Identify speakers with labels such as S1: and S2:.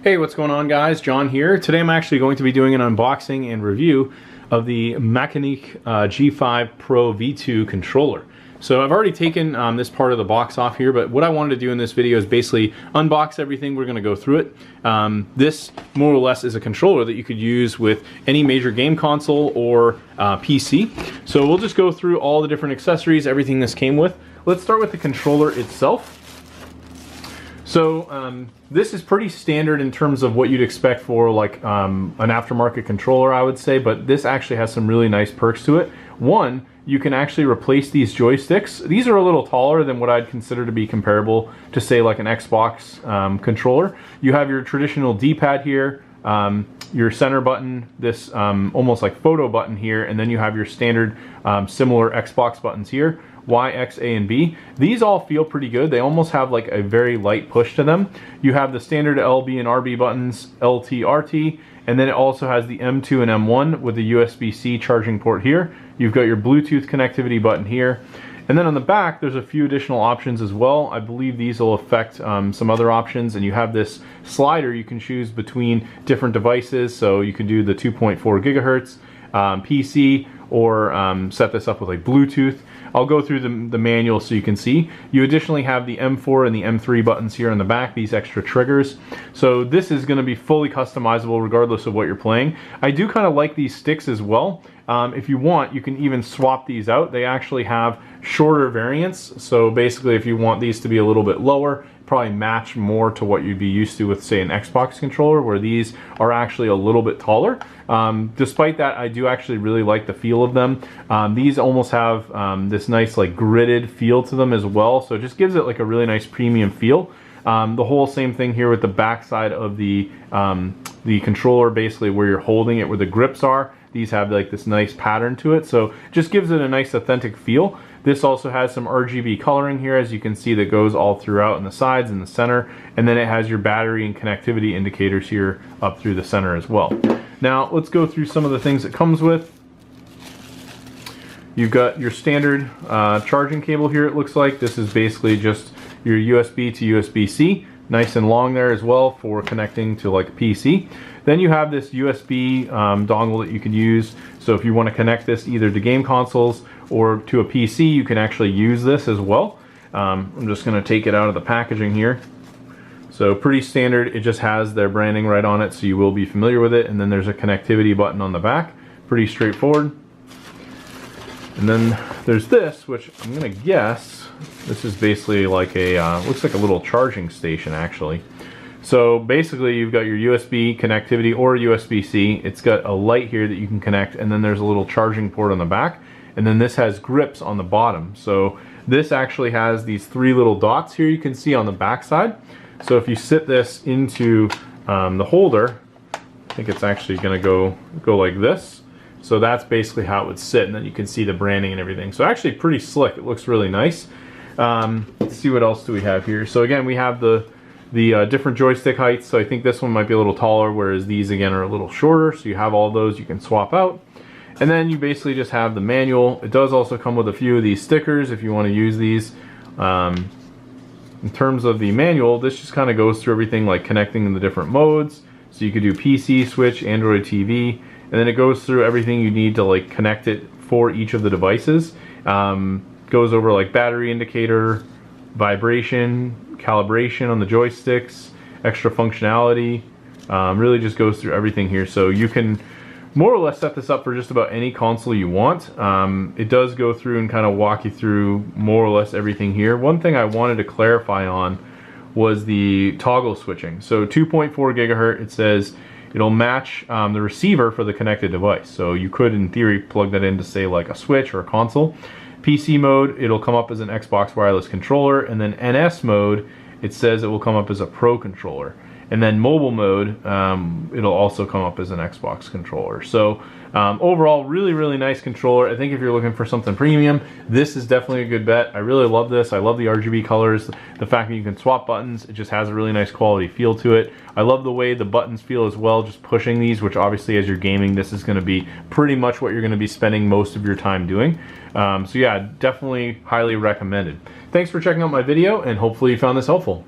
S1: Hey, what's going on guys? John here. Today I'm actually going to be doing an unboxing and review of the Machenike G5Pro V2 controller. So I've already taken this part of the box off here, but what I wanted to do in this video is basically unbox everything. We're going to go through it. This more or less is a controller that you could use with any major game console or PC. So we'll just go through all the different accessories, everything this came with. Let's start with the controller itself. So this is pretty standard in terms of what you'd expect for like an aftermarket controller, I would say, but this actually has some really nice perks to it. One, you can actually replace these joysticks. These are a little taller than what I'd consider to be comparable to say like an Xbox controller. You have your traditional D-pad here, your center button, this almost like photo button here, and then you have your standard similar Xbox buttons here. Y, X, A, and B. These all feel pretty good. They almost have like a very light push to them. You have the standard LB and RB buttons, LT, RT, and then it also has the M2 and M1 with the USB-C charging port here. You've got your Bluetooth connectivity button here. And then on the back, there's a few additional options as well. I believe these will affect some other options, and you have this slider you can choose between different devices. So you can do the 2.4 gigahertz PC, or set this up with like Bluetooth. I'll go through the manual so you can see. You additionally have the M4 and the M3 buttons here on the back, these extra triggers. So this is going to be fully customizable regardless of what you're playing. I do kind of like these sticks as well. If you want, you can even swap these out. They actually have shorter variants. So basically if you want these to be a little bit lower, probably match more to what you'd be used to with say an Xbox controller, where these are actually a little bit taller. Despite that, I do actually really like the feel of them. These almost have this nice like gridded feel to them as well, so it just gives it like a really nice premium feel. The whole same thing here with the back side of the controller, basically where you're holding it, where the grips are. These have like this nice pattern to it, so just gives it a nice authentic feel. This also has some RGB coloring here, as you can see, that goes all throughout in the sides and the center, and then it has your battery and connectivity indicators here up through the center as well. Now let's go through some of the things it comes with. You've got your standard charging cable here, it looks like. This is basically just your USB to USB-C, nice and long there as well for connecting to like a PC. Then you have this USB dongle that you can use, so if you want to connect this either to game consoles or to a PC, you can actually use this as well. I'm just going to take it out of the packaging here. So pretty standard, it just has their branding right on it, so you will be familiar with it. And then there's a connectivity button on the back, pretty straightforward. And then there's this, which I'm going to guess, this is basically like a, looks like a little charging station actually. So basically you've got your USB connectivity or USB-C. It's got a light here that you can connect, and then there's a little charging port on the back. And then this has grips on the bottom. So this actually has these three little dots here you can see on the back side. So if you sit this into the holder, I think it's actually going to go like this. So that's basically how it would sit, and then you can see the branding and everything. So actually pretty slick. It looks really nice. Let's see what else do we have here. So again, we have the different joystick heights. So I think this one might be a little taller, whereas these again are a little shorter. So you have all those you can swap out. And then you basically just have the manual. It does also come with a few of these stickers if you want to use these. In terms of the manual, this just kind of goes through everything like connecting in the different modes. So you could do PC, Switch, Android TV, and then it goes through everything you need to like connect it for each of the devices. Goes over like battery indicator, vibration, calibration on the joysticks, extra functionality. Really just goes through everything here. So you can more or less set this up for just about any console you want. It does go through and kind of walk you through more or less everything here. One thing I wanted to clarify on was the toggle switching. So 2.4 gigahertz, it says it'll match the receiver for the connected device. So you could, in theory, plug that into say like a Switch or a console. PC mode, it'll come up as an Xbox wireless controller, and then NS mode, it says it will come up as a Pro controller. And then mobile mode, it'll also come up as an Xbox controller. So overall, really nice controller. I think if you're looking for something premium, this is definitely a good bet. I really love this. I love the RGB colors, the fact that you can swap buttons. It just has a really nice quality feel to it. I love the way the buttons feel as well, just pushing these, which obviously as you're gaming, this is going to be pretty much what you're going to be spending most of your time doing. So yeah, definitely highly recommended. Thanks for checking out my video, and hopefully you found this helpful.